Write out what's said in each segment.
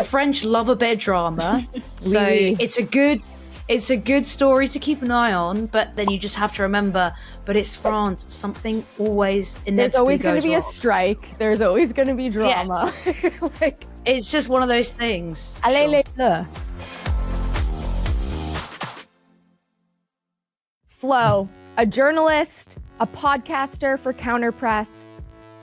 French love a bit of drama. So it's a good story to keep an eye on, but then you just have to remember, but it's France. Something always inevitably There's always going to be wrong. a strike. There's always going to be drama. Yeah. It's just one of those things. Allez, sure. Flo, a journalist, a podcaster for Counterpress,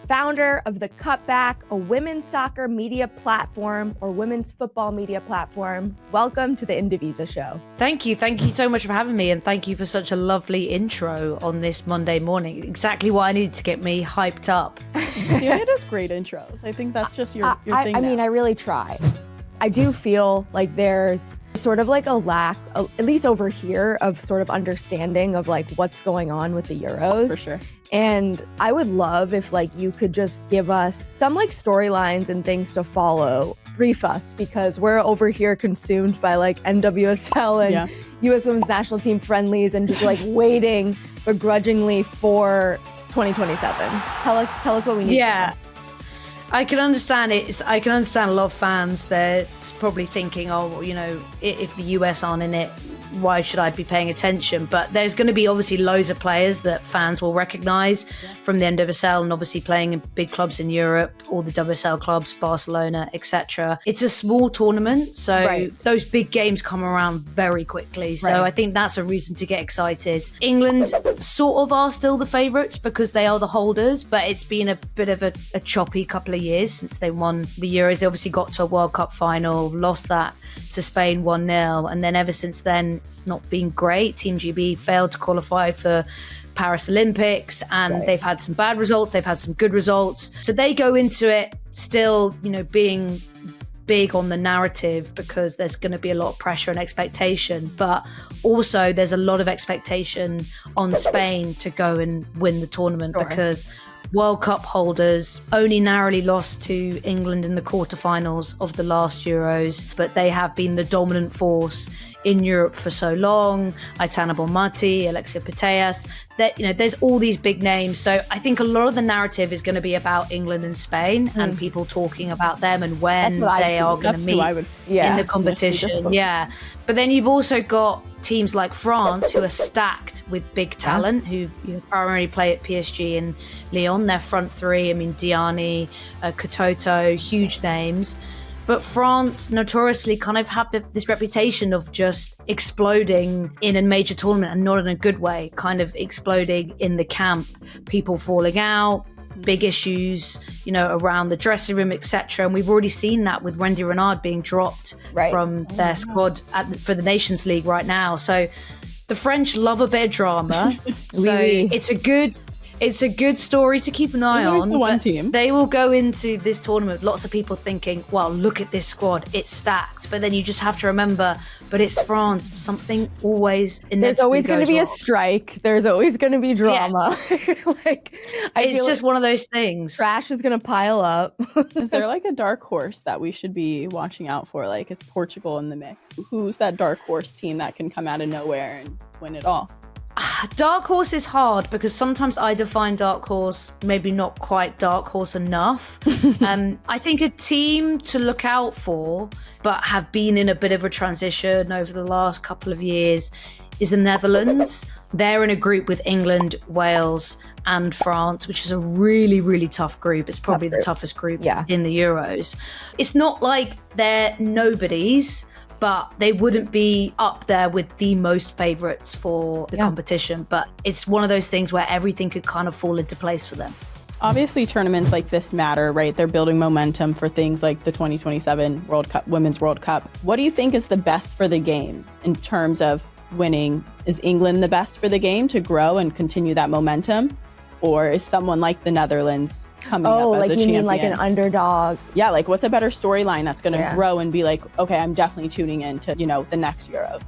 founder of the Cutback, a women's soccer media platform or women's football media platform. Welcome to the Indivisa Show. Thank you. Thank you so much for having me, and thank you for such a lovely intro on this Monday morning. Exactly what I needed to get me hyped up. It is great intros. I think that's just your thing I mean, I really try. I do feel like there's sort of like a lack, at least over here, of sort of understanding of like what's going on with the Euros. For sure. And I would love if like you could just give us some like storylines and things to follow. Brief us, because we're over here consumed by like NWSL and US Women's National Team friendlies and just like waiting begrudgingly for 2027. Tell us what we need. Yeah. I can understand it. I can understand a lot of fans. They're probably thinking, oh, you know, if the US aren't in it, why should I be paying attention? But there's going to be obviously loads of players that fans will recognise from the NWSL, and obviously playing in big clubs in Europe, all the WSL clubs, Barcelona, etc. It's a small tournament, so those big games come around very quickly. So I think that's a reason to get excited. England sort of are still the favourites because they are the holders, but it's been a bit of a choppy couple of years since they won the Euros. They obviously got to a World Cup final, lost that to Spain 1-0, and then ever since then it's not been great. Team GB failed to qualify for Paris Olympics, and they've had some bad results, they've had some good results, so they go into it still, you know, being big on the narrative because there's going to be a lot of pressure and expectation, but also there's a lot of expectation on Spain to go and win the tournament because World Cup holders only narrowly lost to England in the quarterfinals of the last Euros, but they have been the dominant force in Europe for so long. Aitana Bonmatí, Alexia Putellas, that, you know, there's all these big names. So I think a lot of the narrative is going to be about England and Spain and people talking about them and when they are going to meet in the competition. Yeah. But then you've also got teams like France who are stacked with big talent, who primarily play at PSG and Lyon. Their front three, I mean, Diani, Katoto, huge names. But France notoriously kind of have this reputation of just exploding in a major tournament, and not in a good way, kind of exploding in the camp, people falling out, big issues, you know, around the dressing room, etc. And we've already seen that with Wendy Renard being dropped from their squad for the Nations League right now. So the French love a bit of drama. So it's a good story to keep an eye on. The one team. They will go into this tournament, lots of people thinking, well, look at this squad, it's stacked. But then you just have to remember, but it's France. Something always inevitably There's always going to be wrong. a strike. There's always going to be drama. It's just one of those things. Trash is going to pile up. Is there like a dark horse that we should be watching out for? Like, is Portugal in the mix? Who's that dark horse team that can come out of nowhere and win it all? Dark horse is hard because sometimes I define dark horse maybe not quite dark horse enough. I think a team to look out for, but have been in a bit of a transition over the last couple of years, is the Netherlands. They're in a group with England, Wales and France, which is a really, really tough group. It's probably the toughest group in the Euros. It's not like they're nobodies, but they wouldn't be up there with the most favourites for the competition. But it's one of those things where everything could kind of fall into place for them. Obviously, tournaments like this matter, right? They're building momentum for things like the 2027 World Cup, Women's World Cup. What do you think is the best for the game in terms of winning? Is England the best for the game to grow and continue that momentum? Or is someone like the Netherlands coming up as a champion? Oh, like you mean like an underdog? Yeah, like what's a better storyline that's going to grow and be like, okay, I'm definitely tuning in to, you know, the next Euros?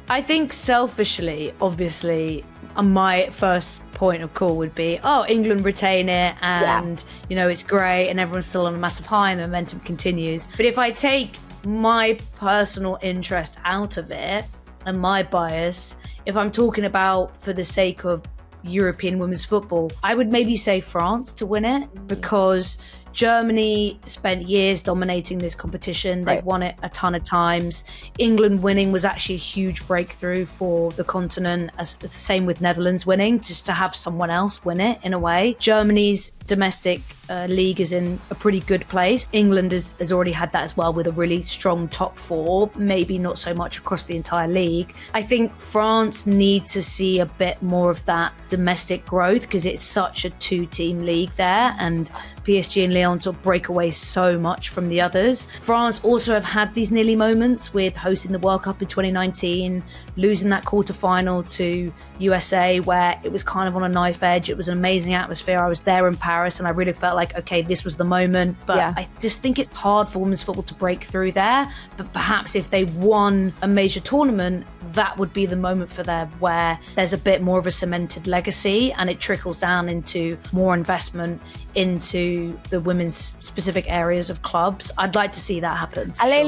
I think selfishly, obviously, my first point of call would be, oh, England retain it and, you know, it's great and everyone's still on a massive high and the momentum continues. But if I take my personal interest out of it and my bias, if I'm talking about for the sake of European women's football, I would maybe say France to win it, because Germany spent years dominating this competition. They've won it a ton of times. England winning was actually a huge breakthrough for the continent, as the same with Netherlands winning, just to have someone else win it in a way. Germany's domestic league is in a pretty good place. England has already had that as well, with a really strong top four, maybe not so much across the entire league. I think France need to see a bit more of that domestic growth, because it's such a two-team league there, and PSG and Lyon sort of break away so much from the others. France also have had these nearly moments with hosting the World Cup in 2019, losing that quarterfinal to USA, where it was kind of on a knife edge. It was an amazing atmosphere. I was there in Paris and I really felt like, okay, this was the moment. But I just think it's hard for women's football to break through there. But perhaps if they won a major tournament, that would be the moment for them where there's a bit more of a cemented legacy and it trickles down into more investment into the women's specific areas of clubs. I'd like to see that happen. I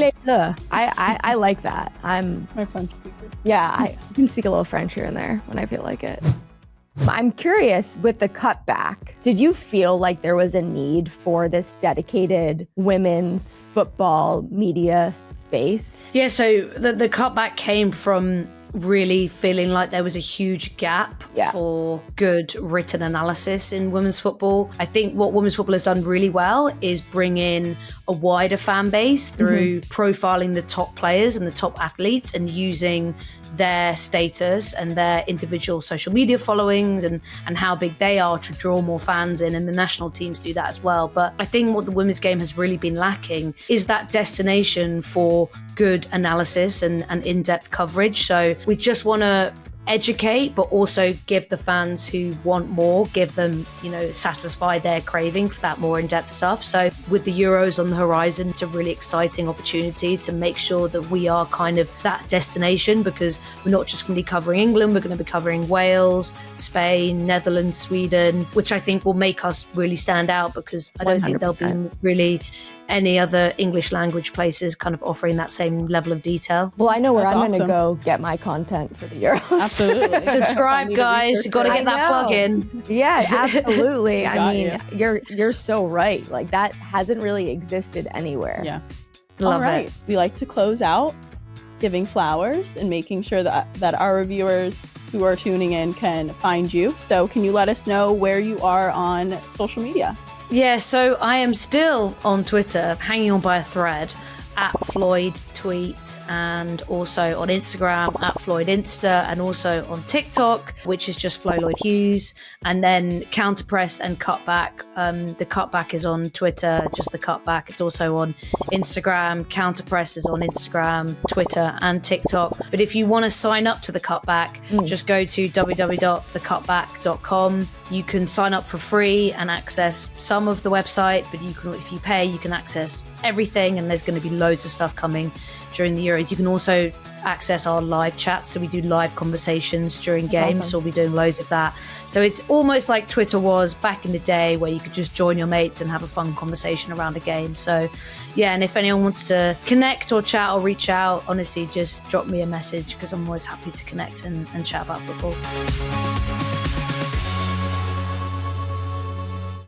like that. I'm my French speaker. Yeah, I can speak a little French here and there when I feel like it. I'm curious, with the cutback, did you feel like there was a need for this dedicated women's football media space? Yeah, so the cutback came from really feeling like there was a huge gap for good written analysis in women's football. I think what women's football has done really well is bring in a wider fan base through profiling the top players and the top athletes and using their status and their individual social media followings and how big they are to draw more fans in, and the national teams do that as well. But I think what the women's game has really been lacking is that destination for good analysis and in-depth coverage. So we just want to educate, but also give the fans who want more, give them, satisfy their craving for that more in-depth stuff. So with the Euros on the horizon, it's a really exciting opportunity to make sure that we are kind of that destination, because we're not just going to be covering England, we're going to be covering Wales, Spain, Netherlands, Sweden, which I think will make us really stand out, because I don't think there'll be really any other English language places kind of offering that same level of detail. Well, I know where I'm going to go get my content for the Euros. Absolutely. Subscribe, guys. You've got to get that plug in. Yeah, absolutely. I mean, you're so right. Like, that hasn't really existed anywhere. Yeah. Love it. We like to close out giving flowers and making sure that our reviewers who are tuning in can find you. So can you let us know where you are on social media? Yeah, so I am still on Twitter, hanging on by a thread, at Floyd Tweet, and also on Instagram at Floyd Insta, and also on TikTok, which is just Flo Lloyd-Hughes, and then Counterpressed and Cutback. The Cutback is on Twitter, just the Cutback. It's also on Instagram. Counterpressed is on Instagram, Twitter, and TikTok. But if you want to sign up to the Cutback, just go to www.thecutback.com. You can sign up for free and access some of the website, but you can, if you pay, you can access everything, and there's going to be loads of stuff coming during the Euros. You can also access our live chats, so we do live conversations during games. So we'll be doing loads of that. So it's almost like Twitter was back in the day, where you could just join your mates and have a fun conversation around a game. So yeah, and if anyone wants to connect or chat or reach out, honestly, just drop me a message, because I'm always happy to connect and chat about football.